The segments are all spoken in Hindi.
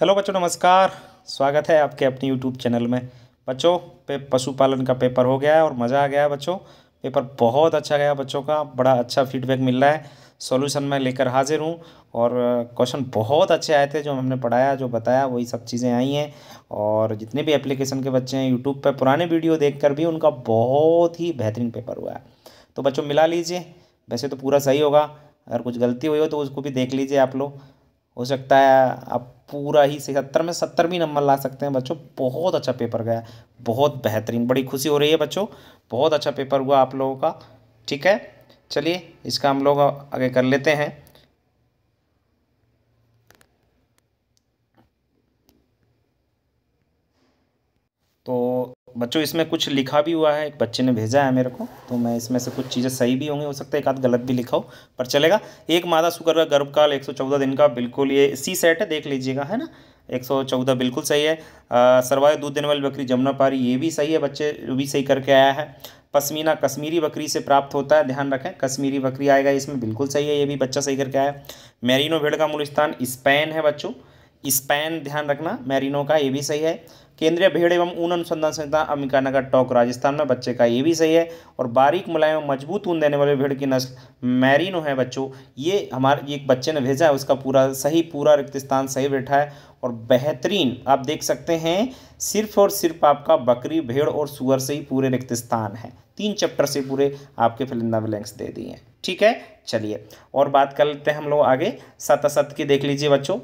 हेलो बच्चों, नमस्कार। स्वागत है आपके अपने यूट्यूब चैनल में। बच्चों पशुपालन का पेपर हो गया है और मज़ा आ गया है बच्चों। पेपर बहुत अच्छा गया बच्चों का, बड़ा अच्छा फीडबैक मिल रहा है। सॉल्यूशन मैं लेकर हाजिर हूँ और क्वेश्चन बहुत अच्छे आए थे। जो हमने पढ़ाया, जो बताया, वही सब चीज़ें आई हैं। और जितने भी एप्लीकेशन के बच्चे हैं यूट्यूब पर पुराने वीडियो देख कर भी उनका बहुत ही बेहतरीन पेपर हुआ है। तो बच्चों मिला लीजिए, वैसे तो पूरा सही होगा। अगर कुछ गलती हुई हो तो उसको भी देख लीजिए आप लोग। हो सकता है आप पूरा ही 70 में 70 भी नंबर ला सकते हैं बच्चों। बहुत अच्छा पेपर गया, बहुत बेहतरीन, बड़ी खुशी हो रही है बच्चों। बहुत अच्छा पेपर हुआ आप लोगों का। ठीक है, चलिए इसका हम लोग आगे कर लेते हैं। तो बच्चों इसमें कुछ लिखा भी हुआ है, एक बच्चे ने भेजा है मेरे को, तो मैं इसमें से कुछ चीज़ें सही भी होंगी, हो सकता है एक आध गलत भी लिखा हो, पर चलेगा। एक मादा सुकर का गर्भकाल 114 दिन का, बिल्कुल ये सी सेट है, देख लीजिएगा, है ना। 114 बिल्कुल सही है। सर्वाधिक दूध देने वाली बकरी जमुनापारी, ये भी सही है बच्चे, भी सही करके आया है। पश्मीना कश्मीरी बकरी से प्राप्त होता है, ध्यान रखें कश्मीरी बकरी आएगा इसमें, बिल्कुल सही है, ये भी बच्चा सही करके आया। मैरिनो भेड़ का मूल स्थान स्पेन है बच्चों, स्पेन ध्यान रखना, मैरिनो का, ये भी सही है। केंद्रीय भेड़ एवं ऊन अनुसंधान संस्थान अंबिकानगर टोंक राजस्थान में, बच्चे का ये भी सही है। और बारीक मुलायम मजबूत ऊन देने वाले भेड़ की नस्ल मैरिनो है बच्चों। ये हमारे एक बच्चे ने भेजा है, उसका पूरा सही, पूरा रिक्त स्थान सही बैठा है और बेहतरीन आप देख सकते हैं। सिर्फ और सिर्फ आपका बकरी, भेड़ और सुअर से ही पूरे रिक्त स्थान है। 3 चैप्टर से पूरे आपके फिल इन द ब्लैंक्स दे दिए हैं। ठीक है, चलिए और बात कर लेते हैं हम लोग आगे। सत असत की देख लीजिए बच्चों।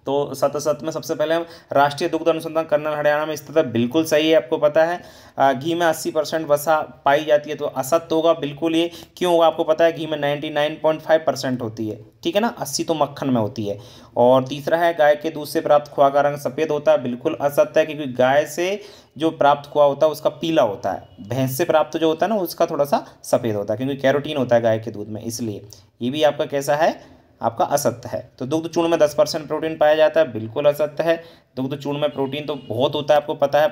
तो सत में सबसे पहले हम राष्ट्रीय दुग्ध अनुसंधान कर्नल हरियाणा में स्थित है, बिल्कुल सही है, आपको पता है। घी में 80% वसा पाई जाती है, तो असत्य होगा बिल्कुल। ये क्यों होगा आपको पता है, घी में 99.5% होती है, ठीक है ना, 80 तो मक्खन में होती है। और तीसरा है गाय के दूध से प्राप्त खोआ का रंग सफ़ेद होता है, बिल्कुल असत्य है, क्योंकि गाय से जो प्राप्त खोआ होता है उसका पीला होता है। भैंस से प्राप्त जो होता है ना उसका थोड़ा सा सफ़ेद होता है, क्योंकि कैरोटीन होता है गाय के दूध में, इसलिए ये भी आपका कैसा है, आपका असत्य है। तो दुग्ध चूर्ण में 10% प्रोटीन पाया जाता है, बिल्कुल असत्य है। दुग्ध चूर्ण में प्रोटीन तो बहुत होता है, आपको पता है,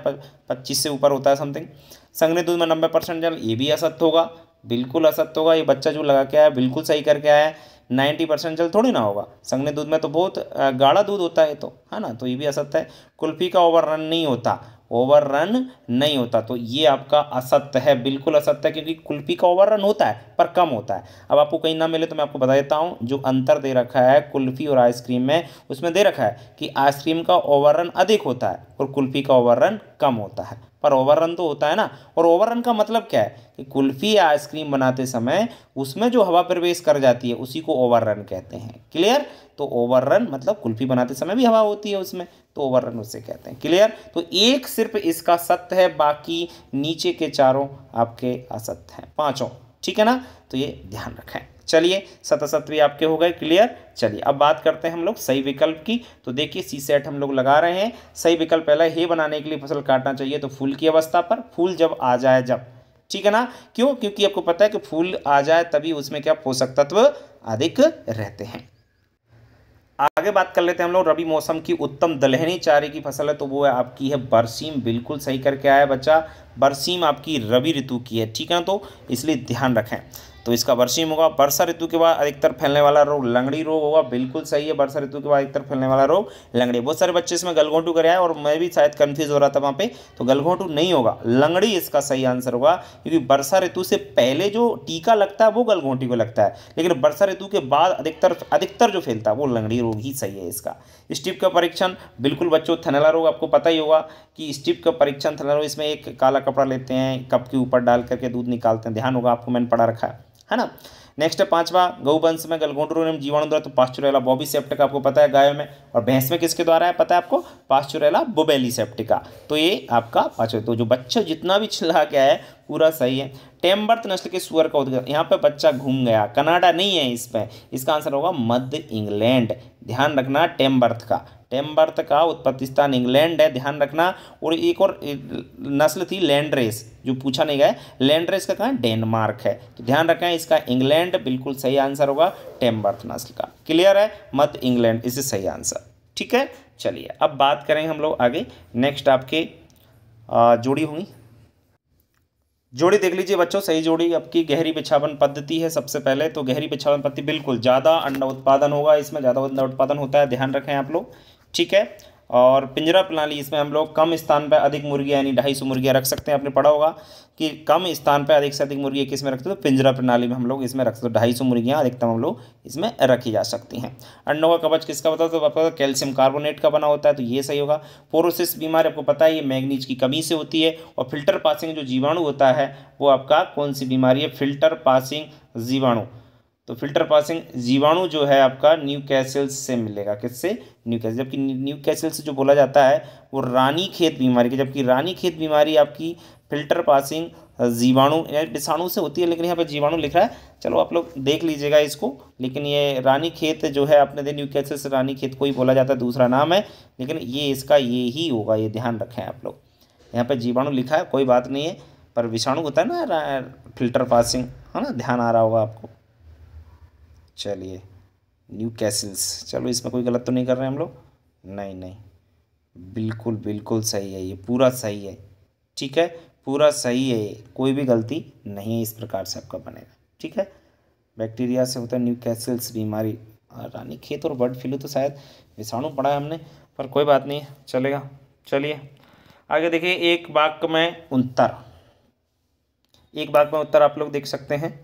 25 से ऊपर होता है समथिंग। संघनित दूध में 90% जल, ये भी असत्य होगा, बिल्कुल असत्य होगा। ये बच्चा जो लगा के आया बिल्कुल सही करके आया है। 90% जल थोड़ी ना होगा, संघनित दूध में तो बहुत गाढ़ा दूध होता है, तो है ना, तो ये भी असत्य है। कुल्फी का ओवररन नहीं होता, ओवररन नहीं होता, तो ये आपका असत्य है, बिल्कुल असत्य है, क्योंकि कुल्फी का ओवररन होता है पर कम होता है। अब आपको कहीं ना मिले तो मैं आपको बता देता हूँ, जो अंतर दे रखा है कुल्फी और आइसक्रीम में, उसमें दे रखा है कि आइसक्रीम का ओवररन अधिक होता है और कुल्फी का ओवररन कम होता है, पर ओवररन तो होता है ना। और ओवररन का मतलब क्या है कि कुल्फी या आइसक्रीम बनाते समय उसमें जो हवा प्रवेश कर जाती है उसी को ओवररन कहते हैं। क्लियर, तो ओवररन मतलब कुल्फी बनाते समय भी हवा होती है उसमें, तो ओवररन उससे कहते हैं। क्लियर, तो एक सिर्फ इसका सत्य है, बाकी नीचे के चारों आपके असत्य हैं, पांचों, ठीक है ना, तो ये ध्यान रखें। चलिए सत भी आपके हो गए क्लियर। चलिए अब बात करते हैं हम लोग सही विकल्प की। तो देखिए सी सेट हम लोग लगा रहे हैं। सही विकल्प पहला, हे बनाने के लिए फसल काटना चाहिए तो फूल की अवस्था पर, फूल जब आ जाए जब, ठीक है ना। क्यों, क्योंकि आपको पता है कि फूल आ जाए तभी उसमें क्या पोषक तत्व अधिक रहते हैं। आगे बात कर लेते हैं हम लोग, रबी मौसम की उत्तम दलहनी चारे की फसल है, तो वो है आपकी है बरसीम, बिल्कुल सही करके आया बच्चा। बरसीम आपकी रबी ऋतु की है, ठीक है ना, तो इसलिए ध्यान रखें। तो इसका बरसीम होगा। वर्षा ऋतु के बाद अधिकतर फैलने वाला रोग लंगड़ी रोग होगा, बिल्कुल सही है, वर्षा ऋतु के बाद अधिकतर फैलने वाला रोग लंगड़ी। बहुत सारे बच्चे इसमें गलघोंटू कर आए और मैं भी शायद कंफ्यूज हो रहा था वहाँ पे, तो गलघोंटू नहीं होगा, लंगड़ी इसका सही आंसर होगा, क्योंकि वर्षा ऋतु से पहले जो टीका लगता है वो गलघोंटी को लगता है, लेकिन वर्षा ऋतु के बाद अधिकतर जो फैलता है वो लंगड़ी रोग ही सही है इसका। स्टिप का परीक्षण, बिल्कुल बच्चों, थनैला रोग आपको पता ही होगा कि स्टिप का परीक्षण थनैला रोग, इसमें एक काला कपड़ा लेते हैं, कप के ऊपर डाल करके दूध निकालते हैं, ध्यान होगा आपको, मैंने पढ़ा रखा है ना। नेक्स्ट है पांचवा, गौवंश में गलघोंटू रोग जीवाणु द्वारा, तो पास्चुरेला बॉबी सेप्टिका आपको पता है गायों में, और भैंस में किसके द्वारा है पता है आपको, पास्चुरेला बुबेली सेप्टिका। तो ये आपका पांचवा, तो जो बच्चा जितना भी चिल्ला के है पूरा सही है। टेम्बर्थ नस्ल के सुअर का उद्गम, यहाँ पे बच्चा घूम गया, कनाडा नहीं है इस पे, इसका आंसर होगा मध्य इंग्लैंड, ध्यान रखना। टेम्बर्थ का उत्पत्ति स्थान इंग्लैंड है, ध्यान रखना। और एक और नस्ल थी लैंड्रेस, जो पूछा नहीं गया, लैंड्रेस का कहाँ, डेनमार्क है, तो ध्यान रखें इसका इंग्लैंड बिल्कुल सही आंसर होगा, टेम्बर्थ नस्ल का। क्लियर है, मध्य इंग्लैंड इसे सही आंसर, ठीक है। चलिए अब बात करें हम लोग आगे। नेक्स्ट आपके जोड़ी होंगी, जोड़ी देख लीजिए बच्चों। सही जोड़ी आपकी गहरी बिछावन पद्धति है। सबसे पहले तो गहरी बिछावन पद्धति, बिल्कुल ज़्यादा अंडा उत्पादन होगा इसमें, ज़्यादा अंडा उत्पादन होता है, ध्यान रखें आप लोग, ठीक है। और पिंजरा प्रणाली, इसमें हम लोग कम स्थान पर अधिक मुर्गियाँ यानी 250 मुर्गियाँ रख सकते हैं। आपने पढ़ा होगा कि कम स्थान पर अधिक से अधिक मुर्गी किस में रखते हैं, तो पिंजरा प्रणाली में हम लोग इसमें रखते हैं। 250 मुर्गियाँ अधिकतम हम लोग इसमें रखी जा सकती हैं। अंडों का कवच किसका बताओ, तो आपका कैल्शियम कार्बोनेट का बना होता है, तो ये सही होगा। पोरोसिस बीमारी आपको पता है ये मैग्नीज की कमी से होती है। और फिल्टर पासिंग जो जीवाणु होता है वो आपका कौन सी बीमारी है, फिल्टर पासिंग जीवाणु। तो फिल्टर पासिंग जीवाणु जो है आपका न्यूकैसल्स से मिलेगा, किससे, न्यूकैसल। जबकि न्यूकैसल्स जो बोला जाता है वो रानीखेत बीमारी की, जबकि रानीखेत बीमारी आपकी फिल्टर पासिंग जीवाणु या विषाणु से होती है, लेकिन यहाँ पे जीवाणु लिख रहा है। चलो आप लोग देख लीजिएगा इसको। लेकिन ये रानीखेत जो है आपने दे न्यूकैसल्स रानीखेत को ही बोला जाता है, दूसरा नाम है, लेकिन ये इसका ये ही होगा, ये ध्यान रखें आप लोग। यहाँ पे जीवाणु लिखा है कोई बात नहीं है, पर विषाणु होता है ना फिल्टर पासिंग, है ना, ध्यान आ रहा होगा आपको। चलिए न्यूकैसल्स, चलो इसमें कोई गलत तो नहीं कर रहे हैं हम लोग, नहीं नहीं, बिल्कुल बिल्कुल सही है, ये पूरा सही है, ठीक है, पूरा सही है, कोई भी गलती नहीं है, इस प्रकार से आपका बनेगा, ठीक है। बैक्टीरिया से होता है न्यूकैसल्स बीमारी। रानीखेत और बर्ड फ्लू तो शायद विषाणु पढ़ा है हमने, पर कोई बात नहीं, चलेगा। चलिए आगे देखिए, एक वाक्य में उत्तर, एक वाक्य में उत्तर आप लोग देख सकते हैं।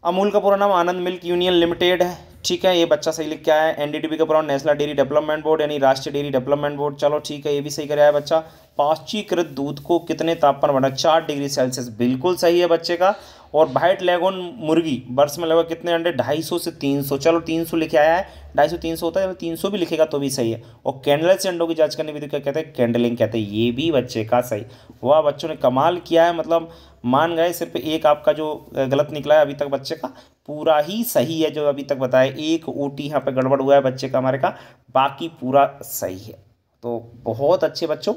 अमूल का पूरा नाम आनंद मिल्क यूनियन लिमिटेड है, ठीक है, ये बच्चा सही लिख के आया है। एनडीडीबी का पूरा नेशनल डेयरी डेवलपमेंट बोर्ड यानी राष्ट्रीय डेयरी डेवलपमेंट बोर्ड, चलो ठीक है, ये भी सही कराया है बच्चा। पाश्चीकृत दूध को कितने तापमान बढ़ा, 4 डिग्री सेल्सियस, बिल्कुल सही है बच्चे का। और व्हाइट लेगोन मुर्गी वर्ष में लगभग कितने अंडे, 250 से 300, चलो 300 लिखे आया है, 250 300 होता है, 300 भी लिखेगा तो भी सही है। और कैंडल से अंडों की जांच करने विधि क्या कहते हैं, कैंडलिंग कहते हैं, ये भी बच्चे का सही। वाह बच्चों ने कमाल किया है, मतलब मान गए, सिर्फ एक आपका जो गलत निकला है अभी तक बच्चे का, पूरा ही सही है जो अभी तक बताया। एक ओटी यहाँ पे गड़बड़ हुआ है बच्चे का हमारे का, बाकी पूरा सही है। तो बहुत अच्छे बच्चों,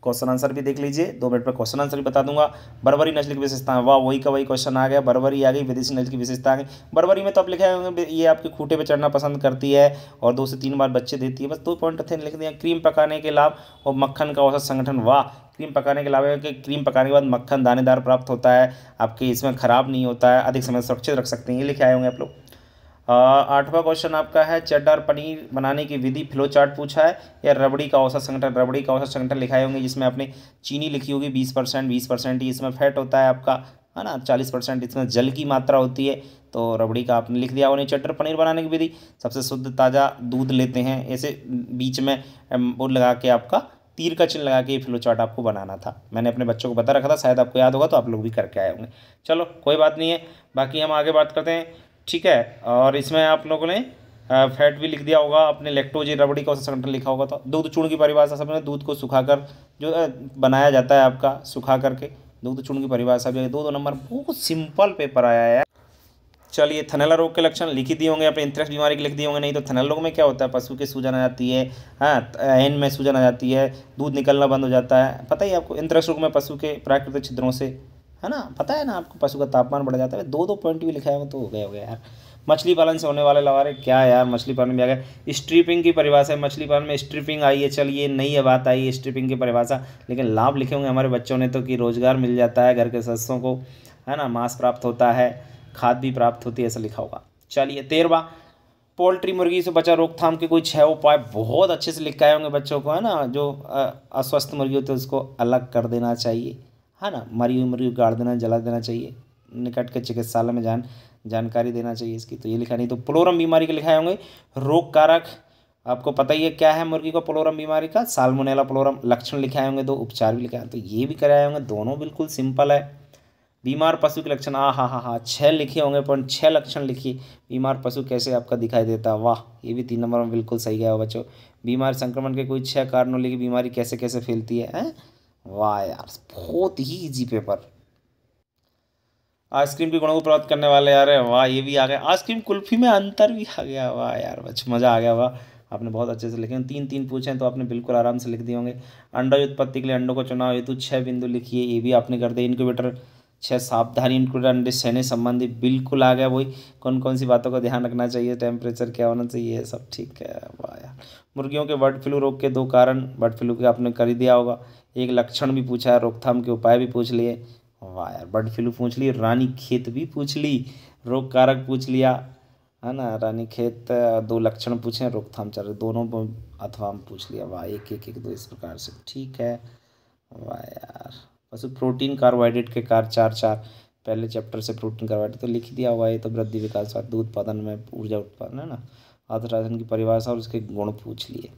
क्वेश्चन आंसर भी देख लीजिए, 2 मिनट में क्वेश्चन आंसर भी बता दूंगा। बर्बरी नस्ल की विशेषता, वाह वही का वही क्वेश्चन आ गया, बर्बरी आ गई, विदेशी नस्ल की विशेषता आ गई। बर्बरी में तो आप लिखे होंगे ये आपके खूंटे पे चढ़ना पसंद करती है और 2 से 3 बार बच्चे देती है, बस 2 पॉइंट थे लिख दिया। क्रीम पकाने के लाभ और मक्खन का औसत संगठन, वाह, क्रीम पकाने के लाभ है कि क्रीम पकाने के बाद मक्खन दानेदार प्राप्त होता है, आपके इसमें खराब नहीं होता है, अधिक समय सुरक्षित रख सकते हैं, ये लिखे आए होंगे आप लोग। 8वां क्वेश्चन आपका है चेडर पनीर बनाने की विधि, फ्लो चार्ट पूछा है, या रबड़ी का औसत संगठन, रबड़ी का औसत संगठन लिखाए होंगे, जिसमें आपने चीनी लिखी होगी 20%, 20% ही इसमें फैट होता है आपका, है ना, 40% इसमें जल की मात्रा होती है, तो रबड़ी का आपने लिख दिया। उन्हें चेडर पनीर बनाने की विधि, सबसे शुद्ध ताज़ा दूध लेते हैं, ऐसे बीच में वो लगा के आपका तीर का चिन्ह लगा के ये फ्लो चार्ट आपको बनाना था, मैंने अपने बच्चों को बता रखा था, शायद आपको याद होगा तो आप लोग भी करके आए होंगे। चलो कोई बात नहीं है, बाकी हम आगे बात करते हैं, ठीक है। और इसमें आप लोगों ने फैट भी लिख दिया होगा, अपने लैक्टोज रबड़ी का औसत संगठन लिखा होगा। तो दूध चूर्ण की परिभाषा सब, दूध को सुखाकर जो बनाया जाता है आपका, सुखा करके दूध चूर्ण की परिभाषा भी 2 नंबर, बहुत सिंपल पेपर आया है। चलिए थनैला रोग के लक्षण लिख ही दिए होंगे, अपने एंथ्रेक्स बीमारी के लिख दिए होंगे, नहीं तो थनैला रोग में क्या होता है, पशु के सूजन आ जाती है, हाँ एन में सूजन आ जाती है, दूध निकलना बंद हो जाता है, पता ही आपको। एंथ्रेक्स रोग में पशु के प्राकृतिक छिद्रों से, है ना, पता है ना आपको, पशु का तापमान बढ़ जाता है। 2 पॉइंट भी लिखा है तो हो गया यार। मछली पालन से होने वाले लवारे, क्या यार, मछली पालन में आ गया। स्ट्रिपिंग की परिभाषा है, मछली पालन में स्ट्रिपिंग आई है, चलिए नई बात आई है स्ट्रिपिंग की परिभाषा, लेकिन लाभ लिखे होंगे हमारे बच्चों ने तो कि रोजगार मिल जाता है घर के सदस्यों को, है ना, मांस प्राप्त होता है, खाद भी प्राप्त होती है, ऐसा लिखा होगा। चलिए 13वां, पोल्ट्री मुर्गी से बचा रोकथाम के कोई 6 उपाय, बहुत अच्छे से लिखाए होंगे बच्चों को, है ना, जो अस्वस्थ मुर्गी होती है उसको अलग कर देना चाहिए, है ना, मरी हुई मुर्गी गाड़ देना, जला देना चाहिए, निकट के चिकित्सालय में जानकारी देना चाहिए इसकी, तो ये लिखा नहीं। तो प्लोरम बीमारी के लिखाए होंगे, रोग कारक आपको पता ही है क्या है मुर्गी को, प्लोरम बीमारी का साल्मोनेला प्लोरम, लक्षण लिखाए होंगे, 2 उपचार भी लिखाए हैं, तो ये भी कराए होंगे, दोनों बिल्कुल सिंपल है। बीमार पशु के लक्षण, हाँ 6 लिखे होंगे, पॉइंट 6 लक्षण लिखिए, बीमार पशु कैसे आपका दिखाई देता है, वाह, ये भी 3 नंबर में बिल्कुल सही गया बच्चों। बीमार संक्रमण के कोई 6 कारणों लिखिए, बीमारी कैसे कैसे फैलती है, वाह यार, बहुत ही इजी पेपर। आइसक्रीम के गुणों को प्राप्त करने वाले, यार वाह, ये भी आ गया। आइसक्रीम कुल्फी में अंतर भी आ गया, वाह यार बच्चों, मज़ा आ गया, वाह, आपने बहुत अच्छे से लिखे। 3 पूछे हैं तो आपने बिल्कुल आराम से लिख दिए होंगे। अंडा उत्पत्ति के लिए अंडों को चुनाव हेतु 6 बिंदु लिखिए, ये भी आपने कर दिया। इनक्यूबेटर 6 सावधानी, इनक्यूबेटर अंडे सहने संबंधी बिल्कुल आ गया, वही कौन कौन सी बातों का ध्यान रखना चाहिए, टेम्परेचर क्या होना चाहिए, सब ठीक है, वाह यार। मुर्गियों के बर्ड फ्लू रोग के 2 कारण, बर्ड फ्लू के आपने कर ही दिया होगा। एक लक्षण भी पूछा है, रोकथाम के उपाय भी पूछ लिए, वाह यार, बर्ड फ्लू पूछ ली, रानी खेत भी पूछ ली, रोग कारक पूछ लिया, है ना। रानीखेत दो लक्षण पूछे, रोकथाम चल दोनों अथवा हम पूछ लिया। वाह, एक एक एक दो इस प्रकार से, ठीक है। वाह यार, पशु प्रोटीन कार्बोहाइड्रेट के कार्य चार चार, पहले चैप्टर से प्रोटीन कार्बोहाइड्रेट तो लिख दिया हुआ है। ये तो वृद्धि विकास और दूध उत्पादन में ऊर्जा उत्पादन है ना। आधार की परिभाषा और उसके गुण पूछ लिए।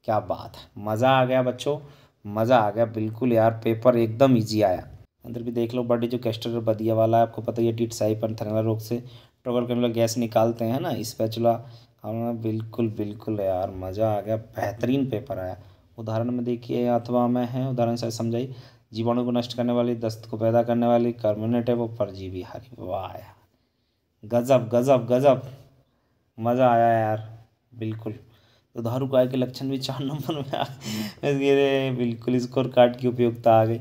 क्या बात है, मज़ा आ गया बच्चों, मज़ा आ गया बिल्कुल यार। पेपर एकदम इजी आया। अंदर भी देख लो, बॉडी जो कैस्टर बदिया वाला है, आपको पता ही है, टीटसाइपन थैलेमर रोग से ट्रॉगल करने वाला गैस निकालते हैं ना, स्पैचुला। हाँ बिल्कुल बिल्कुल यार, मज़ा आ गया, बेहतरीन पेपर आया। उदाहरण में देखिए अथवा में है, उदाहरण से समझाइए। जीवाणु को नष्ट करने वाली, दस्त को पैदा करने वाली कार्बोनेट है वो परजीवी हारी। वाह यार, गजब गजब गजब, मज़ा आया यार बिल्कुल। दुधारू गाय के लक्षण भी 4 नंबर में आ गए। बिल्कुल स्कोर कार्ड की उपयोगिता आ गई।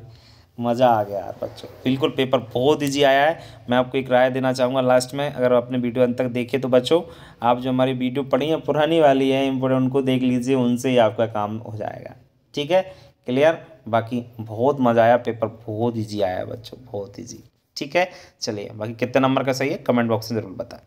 मज़ा आ गया यार बच्चों, बिल्कुल पेपर बहुत इजी आया है। मैं आपको एक राय देना चाहूँगा लास्ट में, अगर आपने वीडियो अंत तक देखे तो बच्चों, आप जो हमारी वीडियो पढ़ी है पुरानी वाली है इम्पोर्टेंट, उनको देख लीजिए, उनसे ही आपका काम हो जाएगा। ठीक है, क्लियर। बाकी बहुत मज़ा आया, पेपर बहुत ईजी आया बच्चों, बहुत ईजी। ठीक है, चलिए, बाकी कितने नंबर का सही है कमेंट बॉक्स में ज़रूर बताएं।